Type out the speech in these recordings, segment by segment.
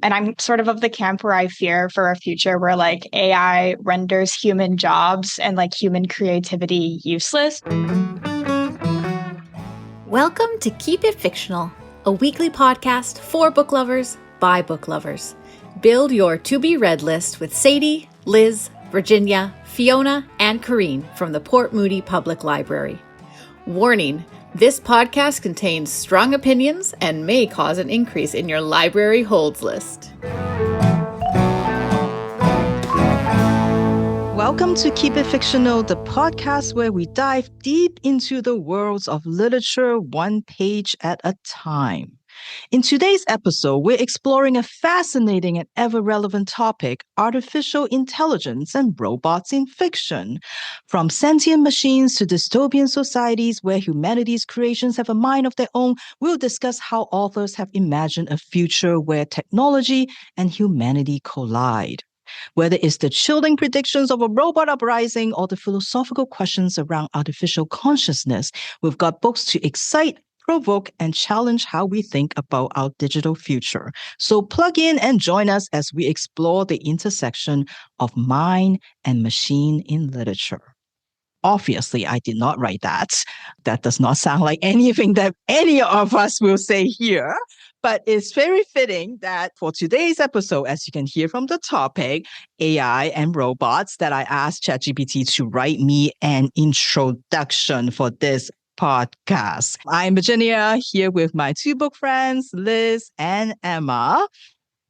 And I'm sort of the camp where I fear for a future where like AI renders human jobs and like human creativity useless. Welcome to Keep It Fictional, a weekly podcast for book lovers by book lovers. Build your to-be-read list with Sadie, Liz, Virginia, Fiona, and Corrine from the Port Moody Public Library. Warning, this podcast contains strong opinions and may cause an increase in your library holds list. Welcome to Keep It Fictional, the podcast where we dive deep into the worlds of literature one page at a time. In today's episode, we're exploring a fascinating and ever-relevant topic, artificial intelligence and robots in fiction. From sentient machines to dystopian societies where humanity's creations have a mind of their own, we'll discuss how authors have imagined a future where technology and humanity collide. Whether it's the chilling predictions of a robot uprising or the philosophical questions around artificial consciousness, we've got books to excite, provoke, and challenge how we think about our digital future. So plug in and join us as we explore the intersection of mind and machine in literature. Obviously, I did not write that. That does not sound like anything that any of us will say here. But it's very fitting that for today's episode, as you can hear from the topic, AI and robots, that I asked ChatGPT to write me an introduction for this podcast. I'm Virginia, here with my two book friends, Liz and Emma.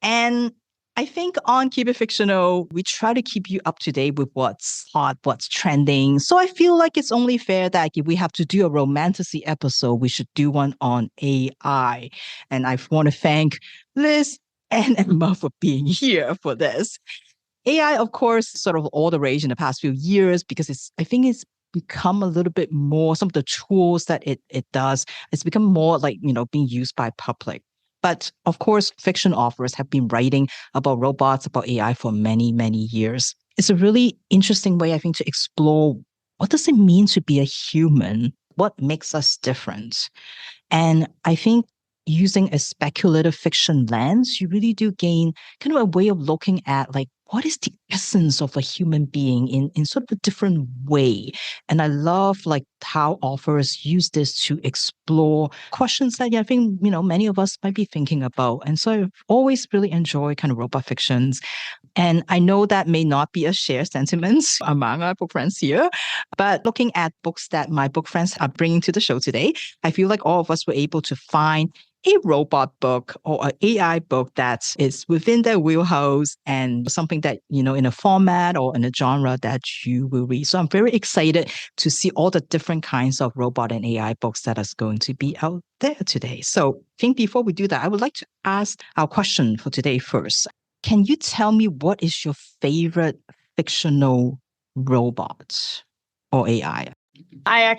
And I think on Keep It Fictional, we try to keep you up to date with what's hot, what's trending. So I feel like it's only fair that if we have to do a romantasy episode, we should do one on AI. And I want to thank Liz and Emma for being here for this. AI, of course, sort of all the rage in the past few years because I think it's become a little bit more, some of the tools that it does, it's become more like, being used by public. But of course, fiction authors have been writing about robots, about AI for many, many years. It's a really interesting way, I think, to explore what does it mean to be a human? What makes us different? And I think using a speculative fiction lens, you really do gain kind of a way of looking at like, what is the essence of a human being in sort of a different way? And I love like how authors use this to explore questions that I think, many of us might be thinking about. And so I've always really enjoyed kind of robot fictions. And I know that may not be a shared sentiment among our book friends here, but looking at books that my book friends are bringing to the show today, I feel like all of us were able to find a robot book or an AI book that is within their wheelhouse and something that, in a format or in a genre that you will read. So I'm very excited to see all the different kinds of robot and AI books that is going to be out there today. So I think before we do that, I would like to ask our question for today first. Can you tell me what is your favorite fictional robot or AI? I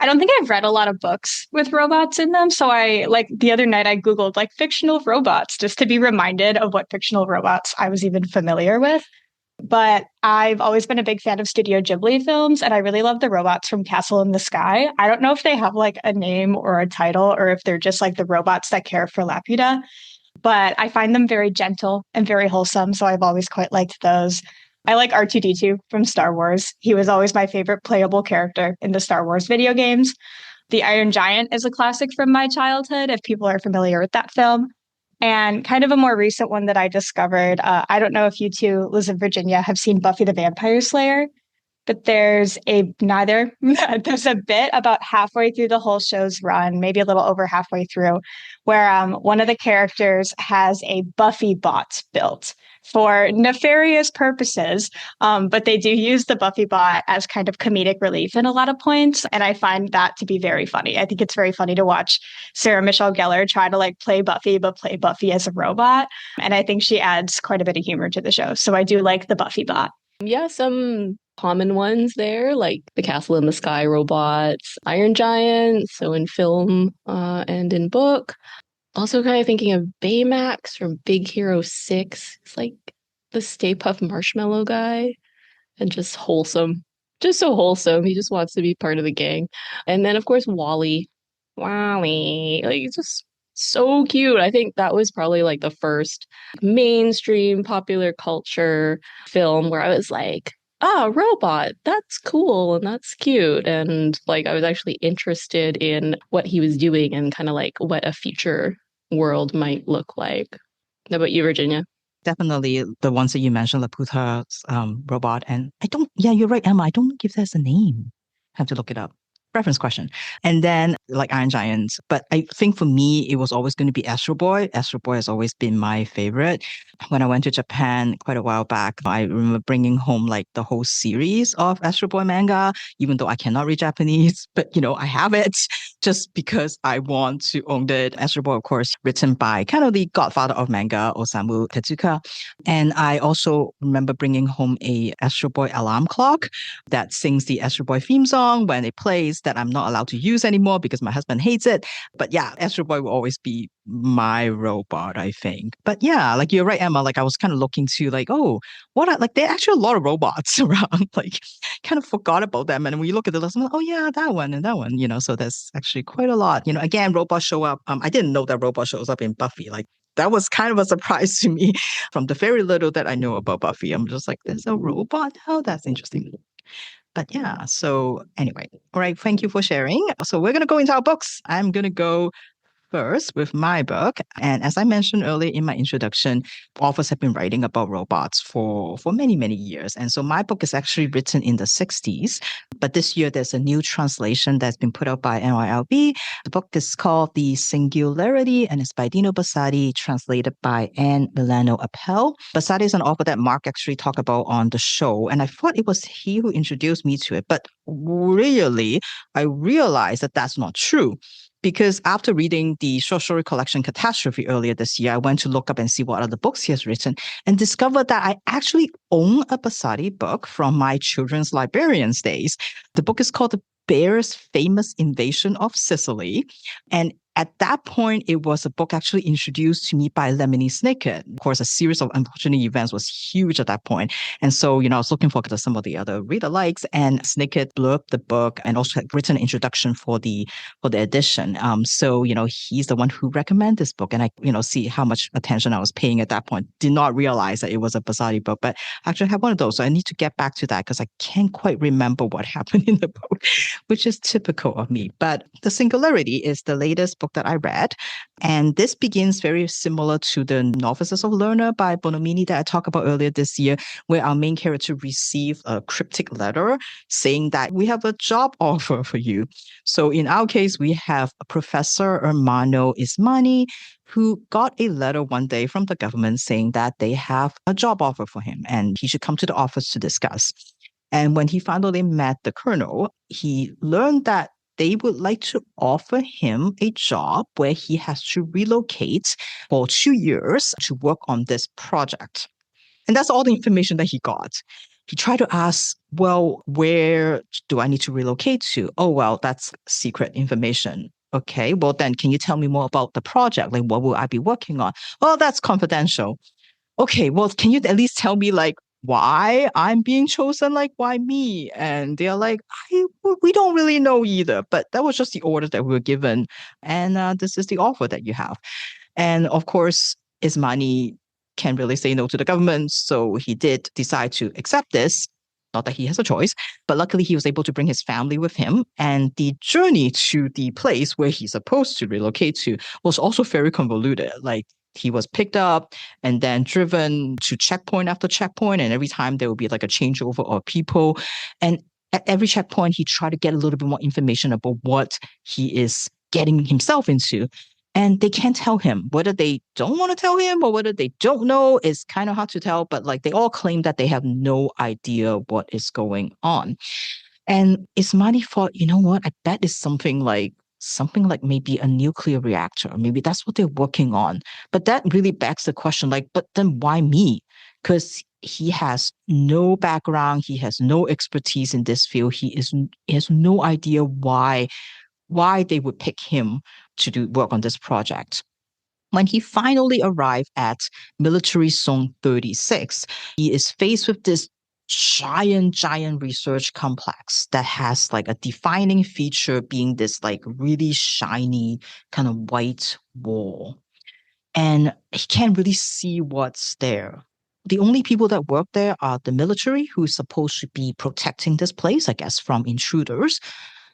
don't think I've read a lot of books with robots in them. So I like the other night I Googled like fictional robots just to be reminded of what fictional robots I was even familiar with. But I've always been a big fan of Studio Ghibli films, and I really love the robots from Castle in the Sky. I don't know if they have like a name or a title or if they're just like the robots that care for Laputa, but I find them very gentle and very wholesome. So I've always quite liked those. I like R2-D2 from Star Wars. He was always my favorite playable character in the Star Wars video games. The Iron Giant is a classic from my childhood, if people are familiar with that film. And kind of a more recent one that I discovered, I don't know if you two, Liz and Virginia, have seen Buffy the Vampire Slayer, but there's a bit about halfway through the whole show's run, maybe a little over halfway through, where one of the characters has a Buffy bot built for nefarious purposes. But they do use the Buffy bot as kind of comedic relief in a lot of points. And I find that to be very funny. I think it's very funny to watch Sarah Michelle Gellar try to like play Buffy, but play Buffy as a robot. And I think she adds quite a bit of humor to the show. So I do like the Buffy bot. Yeah, some common ones there, like the Castle in the Sky robots, Iron Giant, so in film and in book. Also kind of thinking of Baymax from Big Hero 6. It's like the Stay Puft Marshmallow guy and just wholesome. Just so wholesome. He just wants to be part of the gang. And then, of course, Wally. Like, it's just So cute. I think that was probably like the first mainstream popular culture film where I was like, ah, robot, that's cool and that's cute. And like I was actually interested in what he was doing and kind of like what a future world might look like. How about you, Virginia? Definitely the ones that you mentioned, Laputa's robot. And yeah, you're right, Emma. I don't think if there's a name. Have to look it up. Reference question. And then like Iron Giants. But I think for me, it was always going to be Astro Boy. Astro Boy has always been my favorite. When I went to Japan quite a while back, I remember bringing home like the whole series of Astro Boy manga, even though I cannot read Japanese, but I have it just because I want to own it. Astro Boy, of course, written by kind of the godfather of manga, Osamu Tezuka. And I also remember bringing home a Astro Boy alarm clock that sings the Astro Boy theme song when it plays that I'm not allowed to use anymore because my husband hates it. But yeah, Astro Boy will always be my robot, I think. But yeah, like you're right, Emma. Like I was kind of looking to like, oh, like there are actually a lot of robots around. Like kind of forgot about them. And when you look at the list, I'm like, oh yeah, that one and that one, so there's actually quite a lot. Again, robots show up. I didn't know that robot shows up in Buffy. Like that was kind of a surprise to me from the very little that I know about Buffy. I'm just like, there's a robot? Oh, that's interesting. But yeah, so anyway, all right, thank you for sharing. So we're going to go into our books. I'm going to go first with my book. And as I mentioned earlier in my introduction, authors have been writing about robots for many, many years. And so my book is actually written in the 60s. But this year, there's a new translation that's been put out by NYLB. The book is called The Singularity and it's by Dino Buzzati, translated by Anne Milano Appel. Buzzati is an author that Mark actually talked about on the show. And I thought it was he who introduced me to it. But really, I realized that that's not true. Because after reading the short story collection Catastrophe earlier this year, I went to look up and see what other books he has written and discovered that I actually own a Buzzati book from my children's librarian's days. The book is called The Bear's Famous Invasion of Sicily. And at that point, it was a book actually introduced to me by Lemony Snicket. Of course, a series of unfortunate events was huge at that point. And so, I was looking forward to some of the other reader likes, and Snicket blurbed the book and also had written an introduction for the edition. So, he's the one who recommended this book. And I, see how much attention I was paying at that point. Did not realize that it was a Buzzati book, but actually I have one of those. So I need to get back to that because I can't quite remember what happened in the book, which is typical of me. But The Singularity is the latest book that I read. And this begins very similar to the Novices of Lerner by Bonomini that I talked about earlier this year, where our main character received a cryptic letter saying that we have a job offer for you. So in our case, we have Professor Ermanno Ismani, who got a letter one day from the government saying that they have a job offer for him and he should come to the office to discuss. And when he finally met the colonel, he learned that they would like to offer him a job where he has to relocate for 2 years to work on this project. And that's all the information that he got. He tried to ask, well, where do I need to relocate to? Oh, well, that's secret information. Okay, well, then can you tell me more about the project? Like, what will I be working on? Well, that's confidential. Okay, well, can you at least tell me, like, why I'm being chosen? Like, why me? And they're like, we don't really know either, but that was just the order that we were given. And this is the offer that you have. And of course, Ismani can't really say no to the government. So he did decide to accept this. Not that he has a choice, but luckily he was able to bring his family with him. And the journey to the place where he's supposed to relocate to was also very convoluted. Like, he was picked up and then driven to checkpoint after checkpoint. And every time there would be like a changeover of people. And at every checkpoint, he tried to get a little bit more information about what he is getting himself into. And they can't tell him whether they don't want to tell him or whether they don't know. It's kind of hard to tell, but like they all claim that they have no idea what is going on. And Ismani thought, you know what? I bet it's something like maybe a nuclear reactor. Maybe that's what they're working on. But that really begs the question, like, but then why me? Because he has no background. He has no expertise in this field. He has no idea why they would pick him to do work on this project. When he finally arrived at Military Zone 36, he is faced with this giant research complex that has like a defining feature being this like really shiny kind of white wall. And he can't really see what's there. The only people that work there are the military, who's supposed to be protecting this place, I guess, from intruders.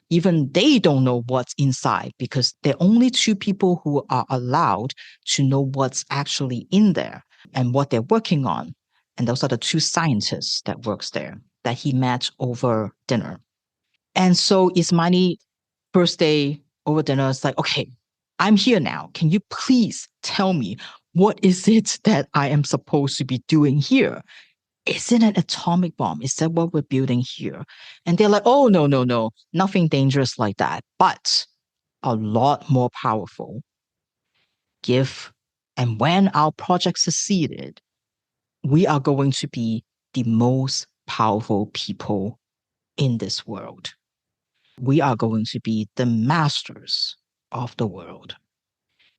Even they don't know what's inside because there are only two people who are allowed to know what's actually in there and what they're working on. And those are the two scientists that works there that he met over dinner. And so Ismani, first day over dinner, is like, okay, I'm here now. Can you please tell me what is it that I am supposed to be doing here? Is it an atomic bomb? Is that what we're building here? And they're like, oh, no, nothing dangerous like that, but a lot more powerful. And when our project succeeded, we are going to be the most powerful people in this world. We are going to be the masters of the world.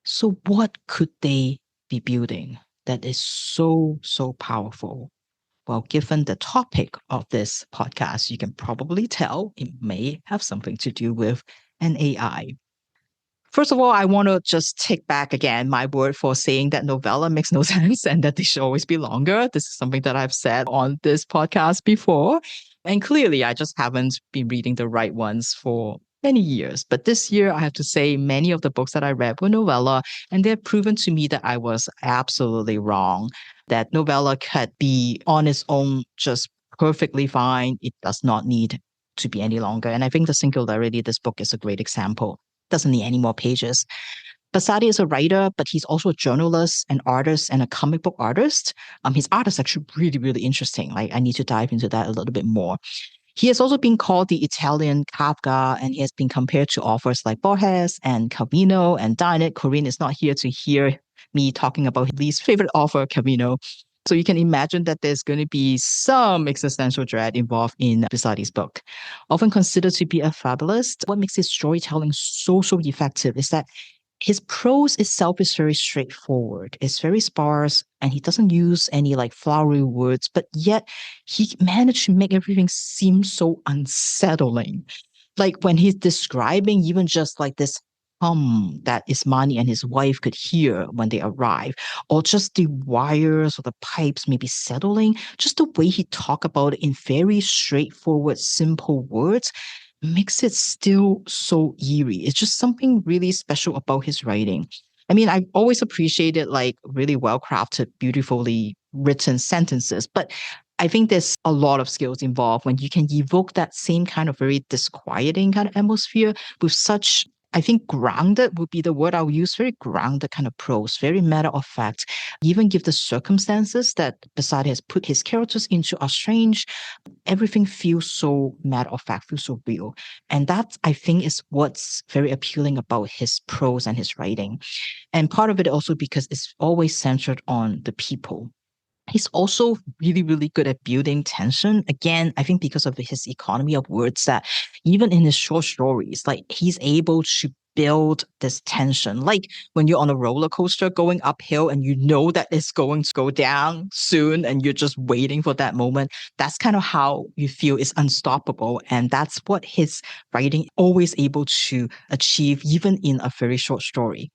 So what could they be building that is so powerful? Well, given the topic of this podcast, you can probably tell it may have something to do with an AI. First of all, I want to just take back again my word for saying that novella makes no sense and that they should always be longer. This is something that I've said on this podcast before. And clearly, I just haven't been reading the right ones for many years. But this year, I have to say, many of the books that I read were novella, and they've proven to me that I was absolutely wrong, that novella could be on its own just perfectly fine. It does not need to be any longer. And I think the Singularity, this book is a great example. Doesn't need any more pages. Buzzati is a writer, but he's also a journalist, an artist, and a comic book artist. His art is actually really interesting. Like, I need to dive into that a little bit more. He has also been called the Italian Kafka, and he has been compared to authors like Borges and Calvino. And darn it, Corinne is not here to hear me talking about his least favorite author, Calvino. So you can imagine that there's going to be some existential dread involved in Buzzati's book. Often considered to be a fabulist, what makes his storytelling so effective is that his prose itself is very straightforward. It's very sparse, and he doesn't use any like flowery words, but yet he managed to make everything seem so unsettling. Like when he's describing even just like this hum that Ismani and his wife could hear when they arrive, or just the wires or the pipes maybe settling, just the way he talked about it in very straightforward, simple words makes it still so eerie. It's just something really special about his writing. I mean, I've always appreciated like really well-crafted, beautifully written sentences, but I think there's a lot of skills involved when you can evoke that same kind of very disquieting kind of atmosphere with such, I think grounded would be the word I'll use, very grounded kind of prose, very matter of fact. Even give the circumstances that Buzzati has put his characters into are strange, everything feels so matter of fact, feels so real. And that, I think, is what's very appealing about his prose and his writing. And part of it also because it's always centered on the people. He's also really good at building tension. Again, I think because of his economy of words that even in his short stories, like he's able to build this tension. Like when you're on a roller coaster going uphill and you know that it's going to go down soon and you're just waiting for that moment. That's kind of how you feel is unstoppable. And that's what his writing always able to achieve, even in a very short story.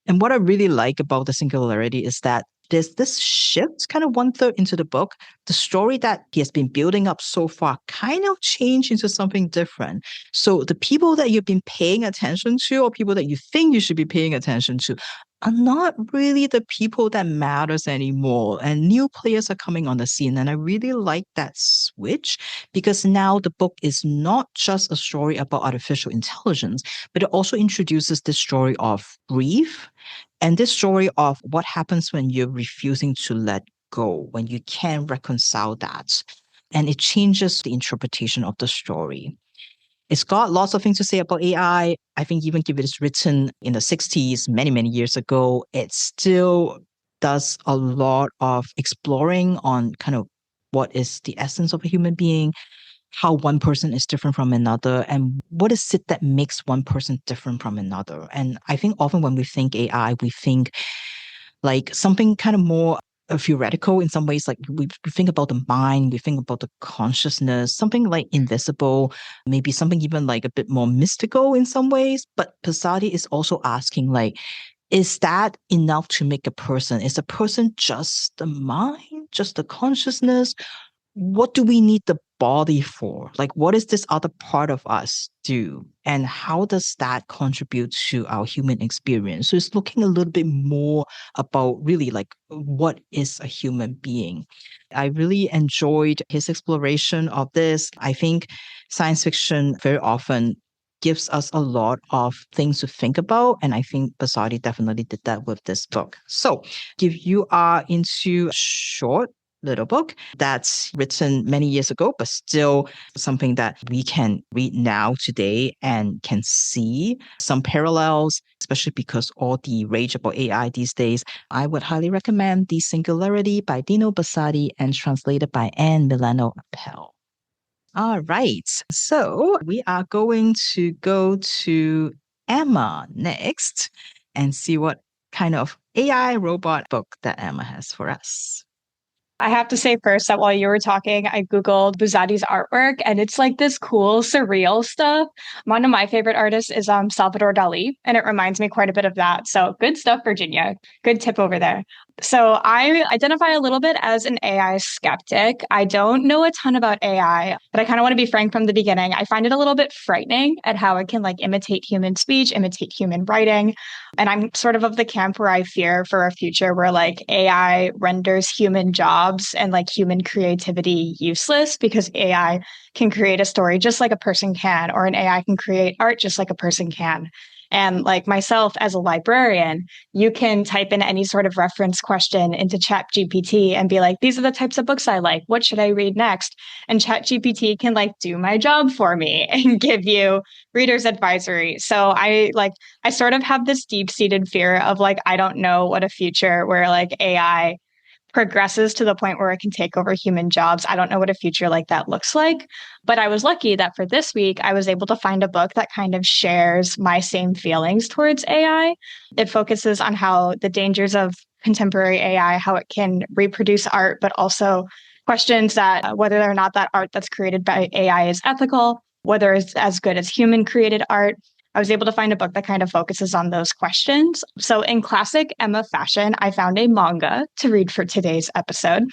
And what I really like about the Singularity is that there's this shift kind of 1/3 into the book. The story that he has been building up so far kind of changed into something different. So the people that you've been paying attention to, or people that you think you should be paying attention to, are not really the people that matters anymore. And new players are coming on the scene. And I really like that switch because now the book is not just a story about artificial intelligence, but it also introduces the story of grief and this story of what happens when you're refusing to let go, when you can't reconcile that. And it changes the interpretation of the story. It's got lots of things to say about AI. I think even if it is written in the 60s, many years ago, it still does a lot of exploring on kind of what is the essence of a human being, how one person is different from another, and what is it that makes one person different from another. And I think often when we think AI, we think like something kind of more theoretical in some ways. Like we think about the mind, we think about the consciousness, something like invisible, maybe something even like a bit more mystical in some ways. But Buzzati is also asking like, is that enough to make a person? Is a person just the mind, just the consciousness? What do we need the body for? Like, what does this other part of us do? And how does that contribute to our human experience? So it's looking a little bit more about really like what is a human being. I really enjoyed his exploration of this. I think science fiction very often gives us a lot of things to think about. And I think Basadi definitely did that with this book. So if you are into short little book that's written many years ago, but still something that we can read now today and can see some parallels, especially because all the rage about AI these days, I would highly recommend The Singularity by Dino Buzzati and translated by Anne Milano Appel. All right. So we are going to go to Emma next and see what kind of AI robot book that Emma has for us. I have to say first that while you were talking, I Googled Buzzati's artwork and it's like this cool, surreal stuff. One of my favorite artists is Salvador Dali, and it reminds me quite a bit of that. So good stuff, Virginia. Good tip over there. So I identify a little bit as an AI skeptic. I don't know a ton about AI, but I kind of want to be frank from the beginning. I find it a little bit frightening at how it can like imitate human speech, imitate human writing. And I'm sort of the camp where I fear for a future where like AI renders human jobs and like human creativity useless because AI can create a story just like a person can, or an AI can create art just like a person can. And like myself as a librarian, you can type in any sort of reference question into ChatGPT and be like, these are the types of books I like. What should I read next? And ChatGPT can like do my job for me and give you reader's advisory. So I sort of have this deep-seated fear of like, I don't know what a future where like AI progresses to the point where it can take over human jobs. I don't know what a future like that looks like. But I was lucky that for this week, I was able to find a book that kind of shares my same feelings towards AI. It focuses on how the dangers of contemporary AI, how it can reproduce art, but also questions that whether or not that art that's created by AI is ethical, whether it's as good as human created art. I was able to find a book that kind of focuses on those questions. So in classic Emma fashion, I found a manga to read for today's episode.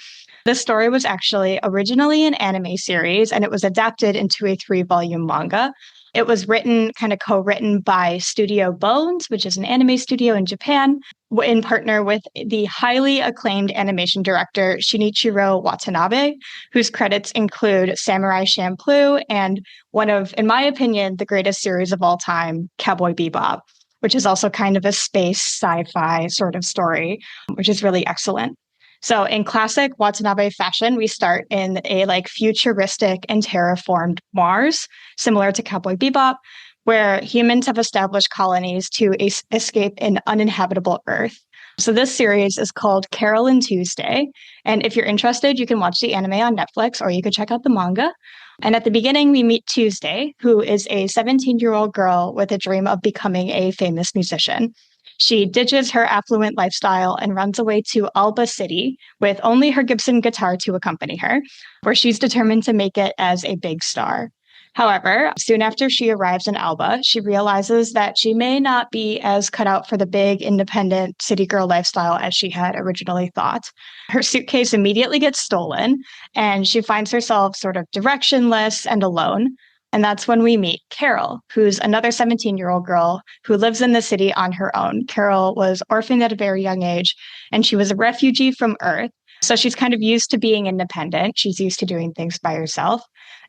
This story was actually originally an anime series, and it was adapted into a 3-volume manga. It was written, kind of co-written by Studio Bones, which is an anime studio in Japan, in partner with the highly acclaimed animation director Shinichiro Watanabe, whose credits include Samurai Champloo and one of, in my opinion, the greatest series of all time, Cowboy Bebop, which is also kind of a space sci-fi sort of story, which is really excellent. So in classic Watanabe fashion, we start in a like futuristic and terraformed Mars, similar to Cowboy Bebop, where humans have established colonies to escape an uninhabitable Earth. So this series is called Carole and Tuesday. And if you're interested, you can watch the anime on Netflix or you could check out the manga. And at the beginning, we meet Tuesday, who is a 17-year-old girl with a dream of becoming a famous musician. She ditches her affluent lifestyle and runs away to Alba City with only her Gibson guitar to accompany her, where she's determined to make it as a big star. However, soon after she arrives in Alba, she realizes that she may not be as cut out for the big, independent city girl lifestyle as she had originally thought. Her suitcase immediately gets stolen, and she finds herself sort of directionless and alone. And that's when we meet Carole, who's another 17-year-old girl who lives in the city on her own. Carole was orphaned at a very young age, and she was a refugee from Earth. So she's kind of used to being independent. She's used to doing things by herself.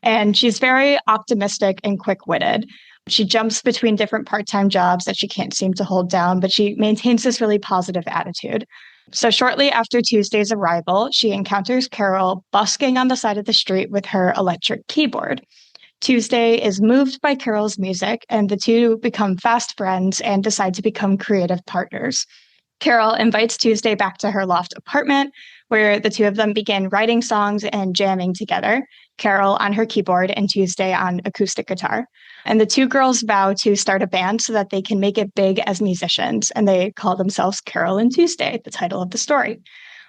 And she's very optimistic and quick-witted. She jumps between different part-time jobs that she can't seem to hold down, but she maintains this really positive attitude. So shortly after Tuesday's arrival, she encounters Carole busking on the side of the street with her electric keyboard. Tuesday is moved by Carole's music, and the two become fast friends and decide to become creative partners. Carole invites Tuesday back to her loft apartment, where the two of them begin writing songs and jamming together, Carole on her keyboard and Tuesday on acoustic guitar. And the two girls vow to start a band so that they can make it big as musicians, and they call themselves Carole and Tuesday, the title of the story.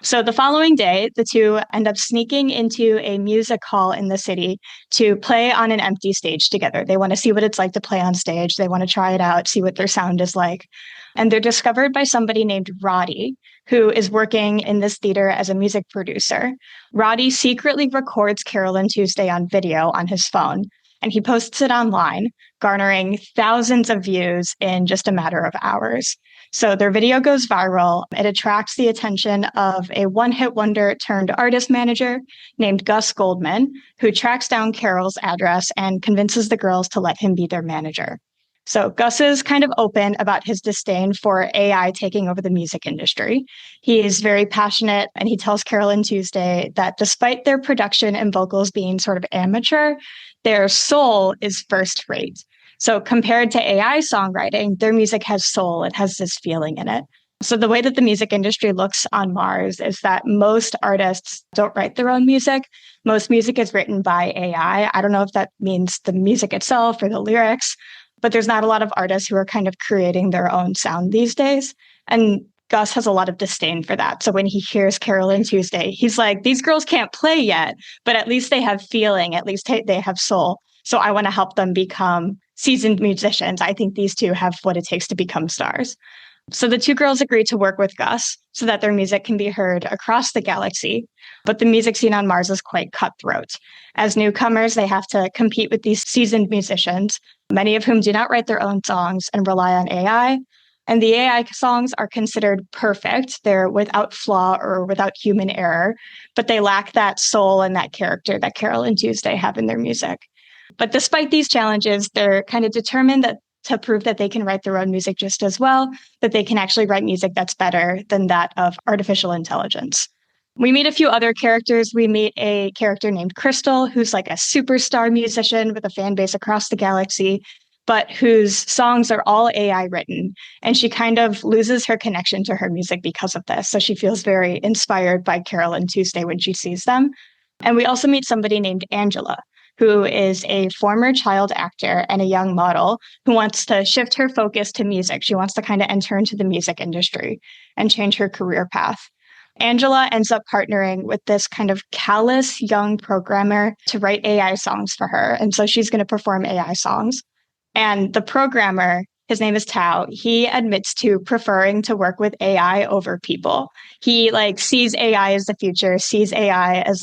So the following day, the two end up sneaking into a music hall in the city to play on an empty stage together. They want to see what it's like to play on stage. They want to try it out, see what their sound is like. And they're discovered by somebody named Roddy, who is working in this theater as a music producer. Roddy secretly records Carole and Tuesday on video on his phone, and he posts it online, garnering thousands of views in just a matter of hours. So their video goes viral. It attracts the attention of a one-hit wonder turned artist manager named Gus Goldman, who tracks down Carole's address and convinces the girls to let him be their manager. So Gus is kind of open about his disdain for AI taking over the music industry. He is very passionate, and he tells Carole and Tuesday that despite their production and vocals being sort of amateur, their soul is first rate. So compared to AI songwriting, their music has soul. It has this feeling in it. So the way that the music industry looks on Mars is that most artists don't write their own music. Most music is written by AI. I don't know if that means the music itself or the lyrics, but there's not a lot of artists who are kind of creating their own sound these days. And Gus has a lot of disdain for that. So when he hears Carole and Tuesday, he's like, these girls can't play yet, but at least they have feeling, at least they have soul. So I want to help them become seasoned musicians. I think these two have what it takes to become stars. So the two girls agree to work with Gus so that their music can be heard across the galaxy. But the music scene on Mars is quite cutthroat. As newcomers, they have to compete with these seasoned musicians, many of whom do not write their own songs and rely on AI. And the AI songs are considered perfect. They're without flaw or without human error, but they lack that soul and that character that Carole and Tuesday have in their music. But despite these challenges, they're kind of determined that to prove that they can write their own music just as well, that they can actually write music that's better than that of artificial intelligence. We meet a few other characters. We meet a character named Crystal, who's like a superstar musician with a fan base across the galaxy, but whose songs are all AI written. And she kind of loses her connection to her music because of this. So she feels very inspired by Carole and Tuesday when she sees them. And we also meet somebody named Angela, who is a former child actor and a young model who wants to shift her focus to music. She wants to kind of enter into the music industry and change her career path. Angela ends up partnering with this kind of callous young programmer to write AI songs for her. And so she's going to perform AI songs. And the programmer, his name is Tao, he admits to preferring to work with AI over people. He sees AI as the future, sees AI as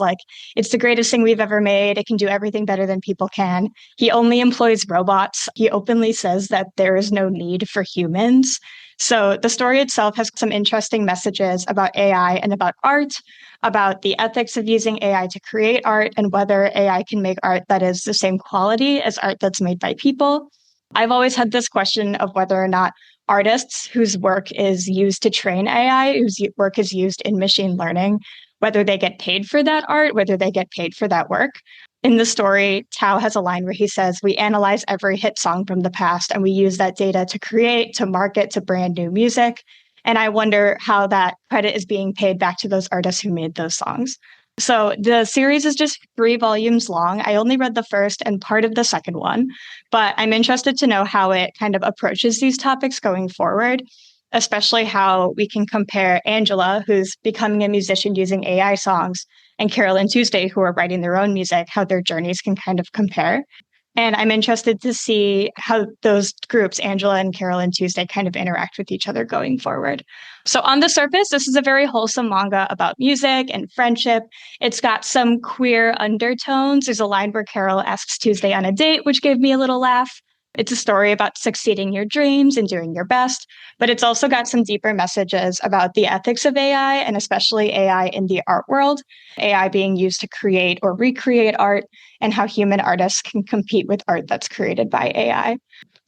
it's the greatest thing we've ever made. It can do everything better than people can. He only employs robots. He openly says that there is no need for humans. So the story itself has some interesting messages about AI and about art, about the ethics of using AI to create art and whether AI can make art that is the same quality as art that's made by people. I've always had this question of whether or not artists whose work is used to train AI, whose work is used in machine learning, whether they get paid for that art, whether they get paid for that work. In the story, Tao has a line where he says, we analyze every hit song from the past and we use that data to create, to market, to brand new music. And I wonder how that credit is being paid back to those artists who made those songs. So the series is just 3 volumes long. I only read the first and part of the second one, but I'm interested to know how it kind of approaches these topics going forward, especially how we can compare Angela, who's becoming a musician using AI songs, and Carole and Tuesday, who are writing their own music, how their journeys can kind of compare. And I'm interested to see how those groups, Angela and Carole and Tuesday, kind of interact with each other going forward. So on the surface, this is a very wholesome manga about music and friendship. It's got some queer undertones. There's a line where Carole asks Tuesday on a date, which gave me a little laugh. It's a story about succeeding your dreams and doing your best, but it's also got some deeper messages about the ethics of AI and especially AI in the art world, AI being used to create or recreate art, and how human artists can compete with art that's created by AI.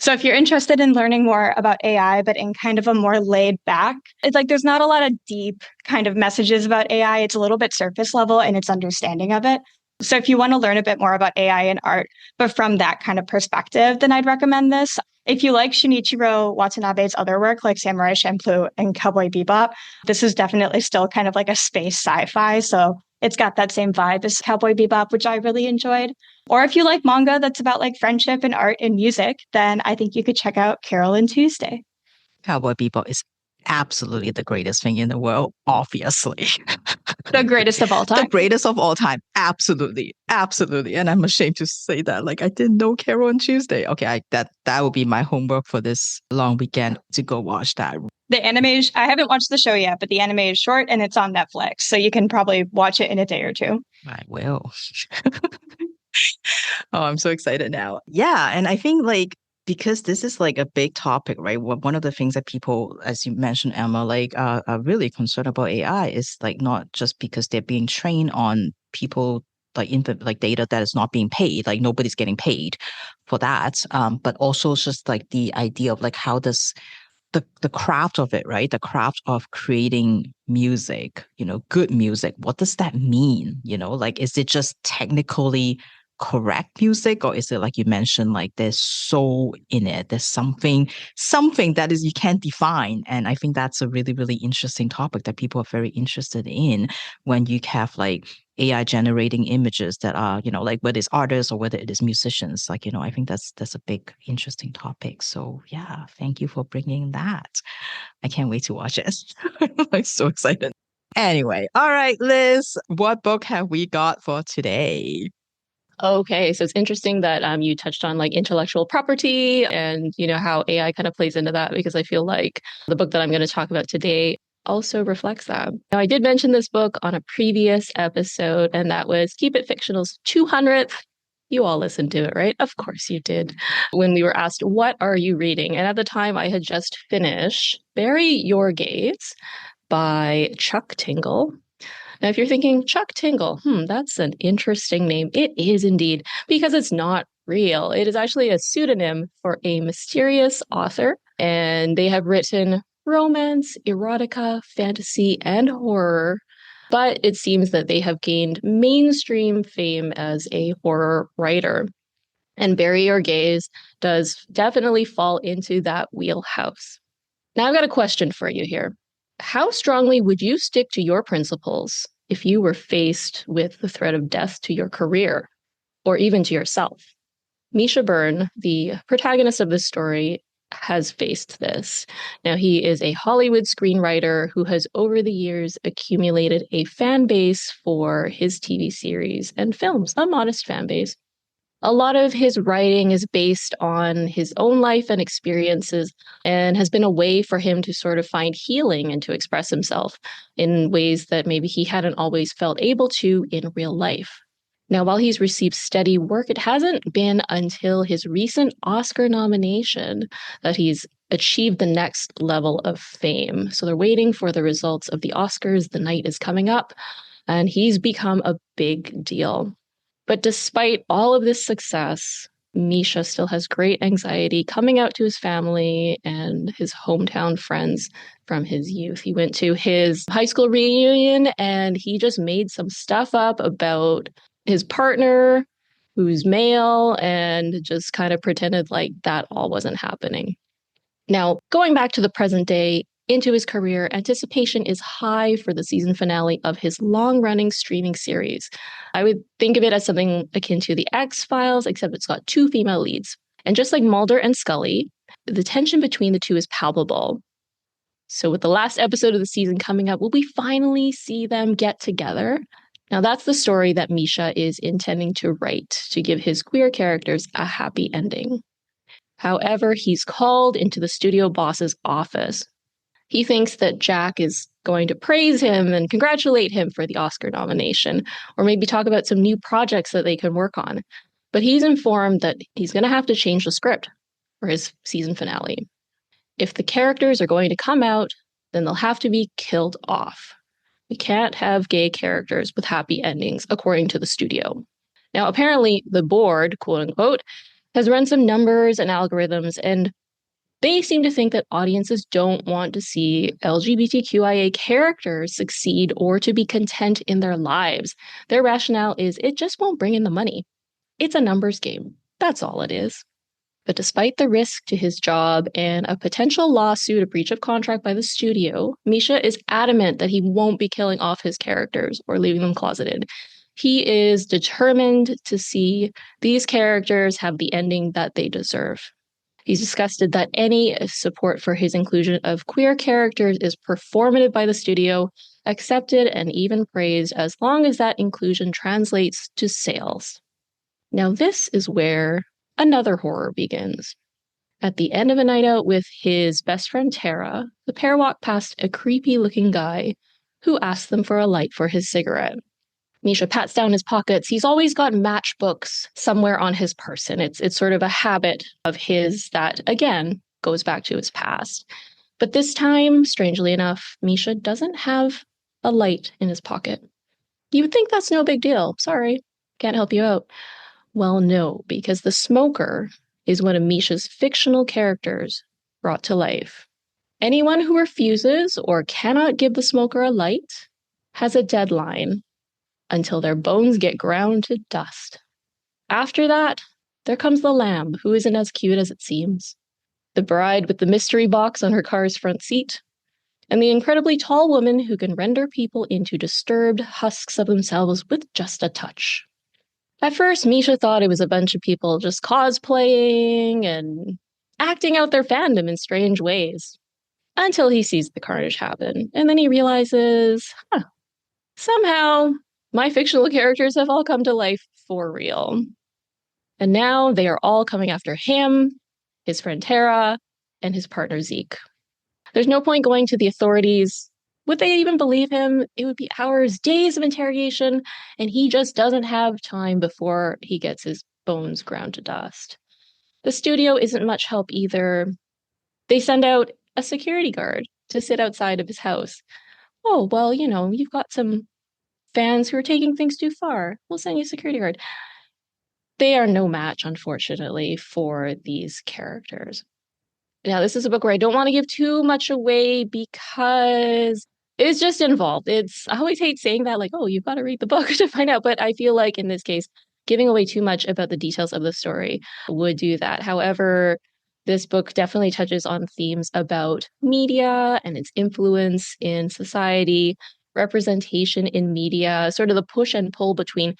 So if you're interested in learning more about AI, but in kind of a more laid back, it's there's not a lot of deep kind of messages about AI. It's a little bit surface level in its understanding of it. So if you want to learn a bit more about AI and art, but from that kind of perspective, then I'd recommend this. If you like Shinichiro Watanabe's other work, like Samurai Champloo and Cowboy Bebop, this is definitely still kind of like a space sci-fi. So it's got that same vibe as Cowboy Bebop, which I really enjoyed. Or if you like manga that's about friendship and art and music, then I think you could check out Carole and Tuesday. Cowboy Bebop is Absolutely the greatest thing in the world, obviously. The greatest of all The time. greatest of all time. Absolutely. Absolutely. And I'm ashamed to say that. Like I didn't know Carole and Tuesday. Okay, that will be my homework for this long weekend to go watch that. The anime, I haven't watched the show yet, but the anime is short and it's on Netflix. So you can probably watch it in a day or two. I will. Oh, I'm so excited now. Yeah. And I think like, because this is like a big topic, right? One of the things that people, as you mentioned, Emma, like are really concerned about AI is like not just because they're being trained on people like like data that is not being paid, like nobody's getting paid for that. But also just like the idea of like how does the craft of it, right? The craft of creating music, good music. What does that mean? Like, is it just technically correct music, or is it like you mentioned, like there's soul in it? There's something that is you can't define. And I think that's a really, really interesting topic that people are very interested in when you have like AI generating images that are, like whether it's artists or whether it is musicians, like, I think that's a big, interesting topic. So yeah, thank you for bringing that. I can't wait to watch it. I'm like so excited. Anyway, all right, Liz, what book have we got for today? Okay, so it's interesting that you touched on like intellectual property and how AI kind of plays into that, because I feel like the book that I'm going to talk about today also reflects that. Now, I did mention this book on a previous episode, and that was Keep It Fictional's 200th. You all listened to it, right? Of course you did. When we were asked, what are you reading? And at the time, I had just finished Bury Your Gaze by Chuck Tingle. Now, if you're thinking Chuck Tingle, that's an interesting name. It is indeed, because it's not real. It is actually a pseudonym for a mysterious author, and they have written romance, erotica, fantasy, and horror. But it seems that they have gained mainstream fame as a horror writer. And Bury Your Gaze does definitely fall into that wheelhouse. Now, I've got a question for you here. How strongly would you stick to your principles if you were faced with the threat of death to your career or even to yourself? Misha Byrne, the protagonist of this story, has faced this. Now, he is a Hollywood screenwriter who has over the years accumulated a fan base for his TV series and films, a modest fan base. A lot of his writing is based on his own life and experiences, and has been a way for him to sort of find healing and to express himself in ways that maybe he hadn't always felt able to in real life. Now, while he's received steady work, it hasn't been until his recent Oscar nomination that he's achieved the next level of fame. So they're waiting for the results of the Oscars. The night is coming up, and he's become a big deal. But despite all of this success, Misha still has great anxiety coming out to his family and his hometown friends from his youth. He went to his high school reunion and he just made some stuff up about his partner, who's male, and just kind of pretended like that all wasn't happening. Now, going back to the present day, into his career, anticipation is high for the season finale of his long-running streaming series. I would think of it as something akin to The X-Files, except it's got two female leads. And just like Mulder and Scully, the tension between the two is palpable. So with the last episode of the season coming up, will we finally see them get together? Now, that's the story that Misha is intending to write to give his queer characters a happy ending. However, he's called into the studio boss's office. He thinks that Jack is going to praise him and congratulate him for the Oscar nomination, or maybe talk about some new projects that they can work on. But he's informed that he's going to have to change the script for his season finale. If the characters are going to come out, then they'll have to be killed off. We can't have gay characters with happy endings, according to the studio. Now, apparently, the board, quote unquote, has run some numbers and algorithms, and they seem to think that audiences don't want to see LGBTQIA characters succeed or to be content in their lives. Their rationale is it just won't bring in the money. It's a numbers game. That's all it is. But despite the risk to his job and a potential lawsuit, a breach of contract by the studio, Misha is adamant that he won't be killing off his characters or leaving them closeted. He is determined to see these characters have the ending that they deserve. He's disgusted that any support for his inclusion of queer characters is performative by the studio, accepted and even praised as long as that inclusion translates to sales. Now, this is where another horror begins. At the end of a night out with his best friend Tara, the pair walk past a creepy-looking guy who asks them for a light for his cigarette. Misha pats down his pockets. He's always got matchbooks somewhere on his person. It's sort of a habit of his that, again, goes back to his past. But this time, strangely enough, Misha doesn't have a light in his pocket. You would think that's no big deal. Sorry, can't help you out. Well, no, because the smoker is one of Misha's fictional characters brought to life. Anyone who refuses or cannot give the smoker a light has a deadline until their bones get ground to dust. After that, there comes the lamb, who isn't as cute as it seems, the bride with the mystery box on her car's front seat, and the incredibly tall woman who can render people into disturbed husks of themselves with just a touch. At first, Misha thought it was a bunch of people just cosplaying and acting out their fandom in strange ways, until he sees the carnage happen, and then he realizes, somehow my fictional characters have all come to life for real. And now they are all coming after him, his friend Tara, and his partner Zeke. There's no point going to the authorities. Would they even believe him? It would be hours, days of interrogation, and he just doesn't have time before he gets his bones ground to dust. The studio isn't much help either. They send out a security guard to sit outside of his house. Oh, well, you've got some fans who are taking things too far. We'll send you a security guard. They are no match, unfortunately, for these characters. Now, this is a book where I don't want to give too much away because it's just involved. I always hate saying that, like, oh, you've got to read the book to find out. But I feel like in this case, giving away too much about the details of the story would do that. However, this book definitely touches on themes about media and its influence in society, representation in media, sort of the push and pull between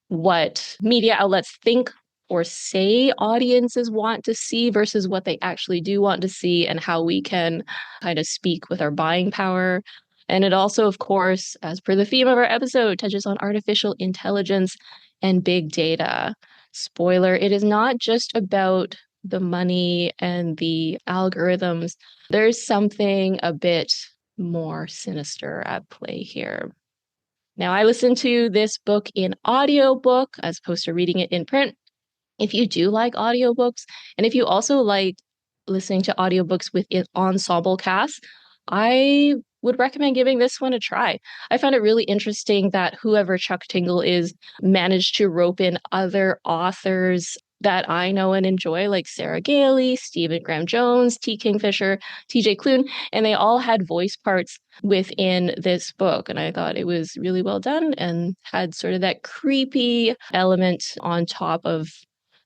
what media outlets think or say audiences want to see versus what they actually do want to see, and how we can kind of speak with our buying power. And it also, of course, as per the theme of our episode, touches on artificial intelligence and big data. Spoiler, it is not just about the money and the algorithms. There's something a bit more sinister at play here. Now, I listened to this book in audiobook as opposed to reading it in print. If you do like audiobooks, and if you also like listening to audiobooks with an ensemble cast, I would recommend giving this one a try. I found it really interesting that whoever Chuck Tingle is managed to rope in other authors that I know and enjoy, like Sarah Gailey, Stephen Graham Jones, T. Kingfisher, TJ Klune, and they all had voice parts within this book. And I thought it was really well done and had sort of that creepy element on top of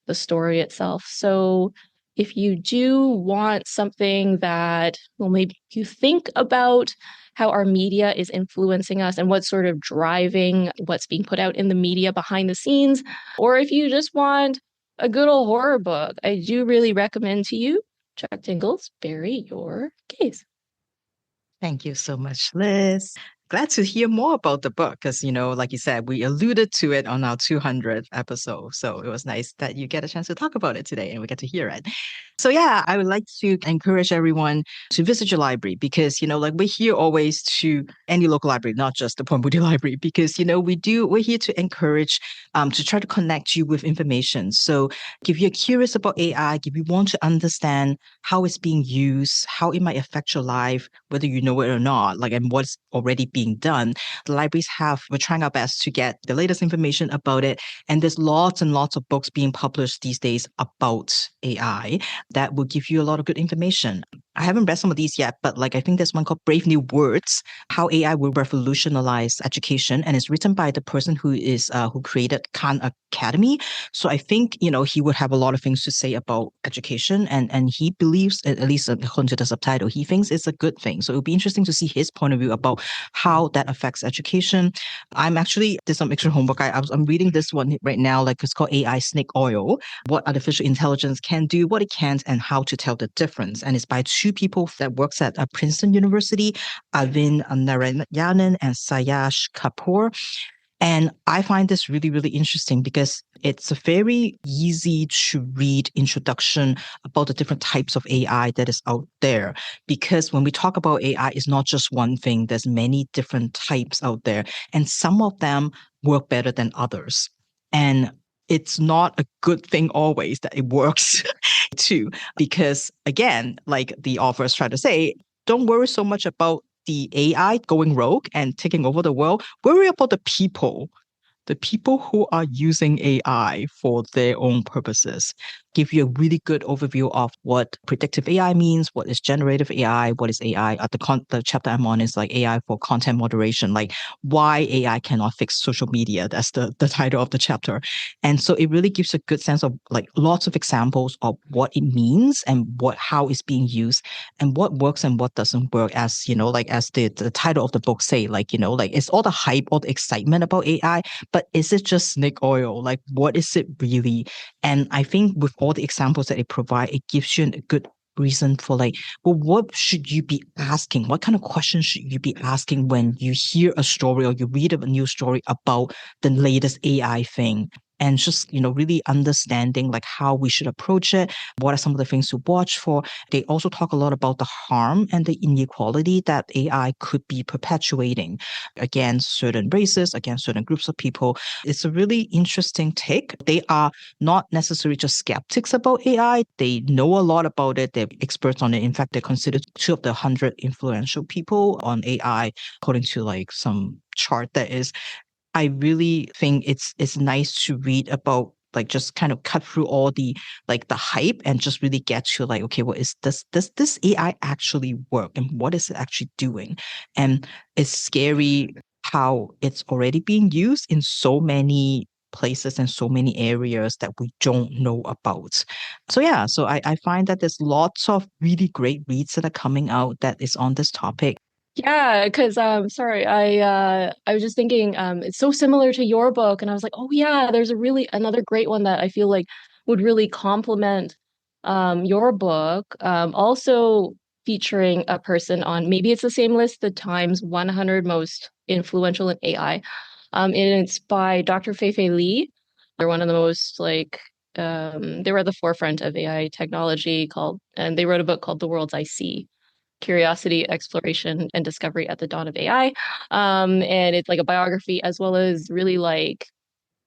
the story itself. So if you do want something that will make you think about how our media is influencing us and what's sort of driving what's being put out in the media behind the scenes, or if you just want a good old horror book, I do really recommend to you Chuck Tingle's Bury Your Gaze. Thank you so much, Liz. Glad to hear more about the book because, like you said, we alluded to it on our 200th episode. So it was nice that you get a chance to talk about it today and we get to hear it. So yeah, I would like to encourage everyone to visit your library because, we're here always to any local library, not just the Point Moody Library, because, we're here to encourage, to try to connect you with information. So if you're curious about AI, if you want to understand how it's being used, how it might affect your life, whether you know it or not, and what's already being done, the libraries we're trying our best to get the latest information about it. And there's lots and lots of books being published these days about AI that will give you a lot of good information. I haven't read some of these yet, but like I think there's one called Brave New Words, How AI Will Revolutionize Education, and it's written by the person who created Khan Academy. So I think he would have a lot of things to say about education, and he believes, at least according to the subtitle, he thinks it's a good thing. So it would be interesting to see his point of view about how that affects education. I'm actually did some extra homework. I'm reading this one right now, like it's called AI Snake Oil: What Artificial Intelligence Can Do, What It Can't, and How to Tell the Difference. And it's by two people that works at Princeton University, Arvind Narayanan and Sayash Kapoor. And I find this really, really interesting because it's a very easy to read introduction about the different types of AI that is out there. Because when we talk about AI, it's not just one thing. There's many different types out there, and some of them work better than others. And it's not a good thing always that it works too, because again, like the authors try to say, don't worry so much about the AI going rogue and taking over the world. Worry about the people who are using AI for their own purposes. Give you a really good overview of what predictive AI means, what is generative AI, what is AI. The chapter I'm on is like AI for content moderation, like why AI cannot fix social media. That's the title of the chapter. And so it really gives a good sense of like lots of examples of what it means and how it's being used and what works and what doesn't work, as like as the title of the book say, like like it's all the hype, all the excitement about AI, but is it just snake oil? Like, what is it really? And I think with all the examples that it provides, it gives you a good reason for like, well, what should you be asking? What kind of questions should you be asking when you hear a story or you read a news story about the latest AI thing? And just, really understanding like how we should approach it. What are some of the things to watch for? They also talk a lot about the harm and the inequality that AI could be perpetuating against certain races, against certain groups of people. It's a really interesting take. They are not necessarily just skeptics about AI. They know a lot about it. They're experts on it. In fact, they're considered two of the 100 influential people on AI, according to like some chart that is. I really think it's nice to read about like just kind of cut through all the like the hype and just really get to like, okay, what is does this AI actually work and what is it actually doing? And it's scary how it's already being used in so many places and so many areas that we don't know about. So yeah, so I find that there's lots of really great reads that are coming out that is on this topic. Yeah, because sorry, I was just thinking it's so similar to your book, and I was like, oh yeah, there's another great one that I feel like would really complement your book. Also featuring a person on, maybe it's the same list, the Times 100 most influential in AI. And it's by Dr. Fei Li. They're one of the most like they were at the forefront of AI technology and they wrote a book called The Worlds I See: Curiosity, Exploration, and Discovery at the Dawn of AI. And it's like a biography as well as really like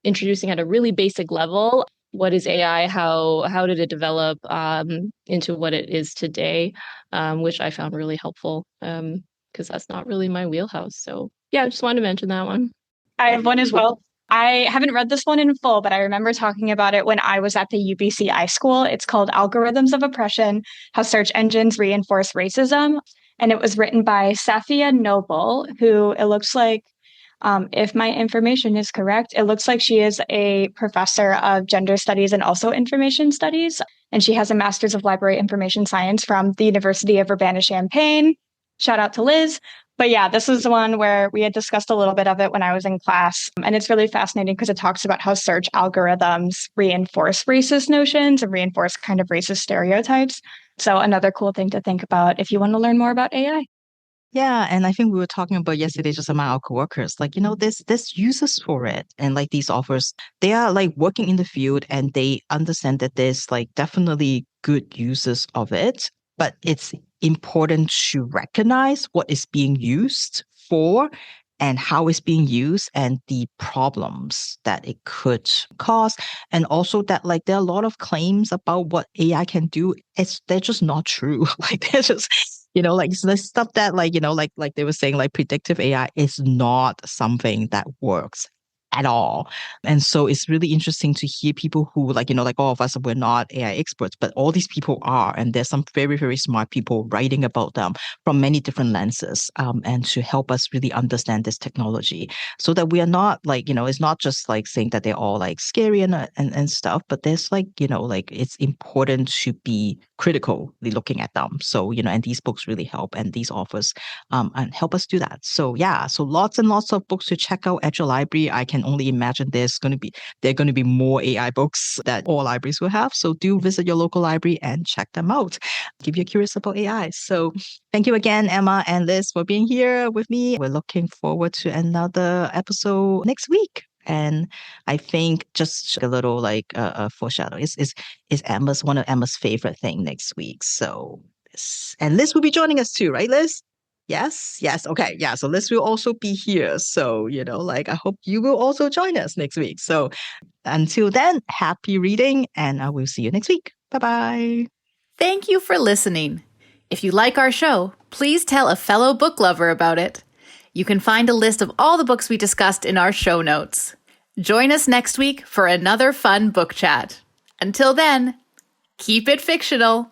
introducing at a really basic level what is AI, how did it develop into what it is today, which I found really helpful because that's not really my wheelhouse. So yeah, I just wanted to mention that one. I have one as well. I haven't read this one in full, but I remember talking about it when I was at the UBC iSchool. It's called Algorithms of Oppression: How Search Engines Reinforce Racism. And it was written by Safia Noble, who it looks like, if my information is correct, it looks like she is a professor of gender studies and also information studies. And she has a master's of library information science from the University of Urbana-Champaign. Shout out to Liz. But yeah, this is the one where we had discussed a little bit of it when I was in class. And it's really fascinating because it talks about how search algorithms reinforce racist notions and reinforce kind of racist stereotypes. So another cool thing to think about if you want to learn more about AI. Yeah, and I think we were talking about yesterday just among our coworkers, like, there's users for it. And like these offers, they are like working in the field and they understand that there's like definitely good uses of it, but it's important to recognize what is being used for and how it's being used and the problems that it could cause. And also that like there are a lot of claims about what AI can do. They're just not true. Like they're just like the stuff that like they were saying, like predictive AI is not something that works at all. And so it's really interesting to hear people who like, like all of us, we're not AI experts, but all these people are. And there's some very, very smart people writing about them from many different lenses, and to help us really understand this technology so that we are not like, it's not just like saying that they're all like scary and stuff, but there's like, like it's important to be critically looking at them. So, and these books really help, and these authors and help us do that. So yeah, so lots and lots of books to check out at your library. I can only imagine there are going to be more AI books that all libraries will have. So do visit your local library and check them out if you're curious about AI. So thank you again, Emma and Liz, for being here with me. We're looking forward to another episode next week. And I think just a little like foreshadow is Emma's one of Emma's favorite thing next week. So and Liz will be joining us too, right, Liz? Yes. Okay. Yeah. So Liz will also be here. So, like I hope you will also join us next week. So until then, happy reading, and I will see you next week. Bye-bye. Thank you for listening. If you like our show, please tell a fellow book lover about it. You can find a list of all the books we discussed in our show notes. Join us next week for another fun book chat. Until then, keep it fictional.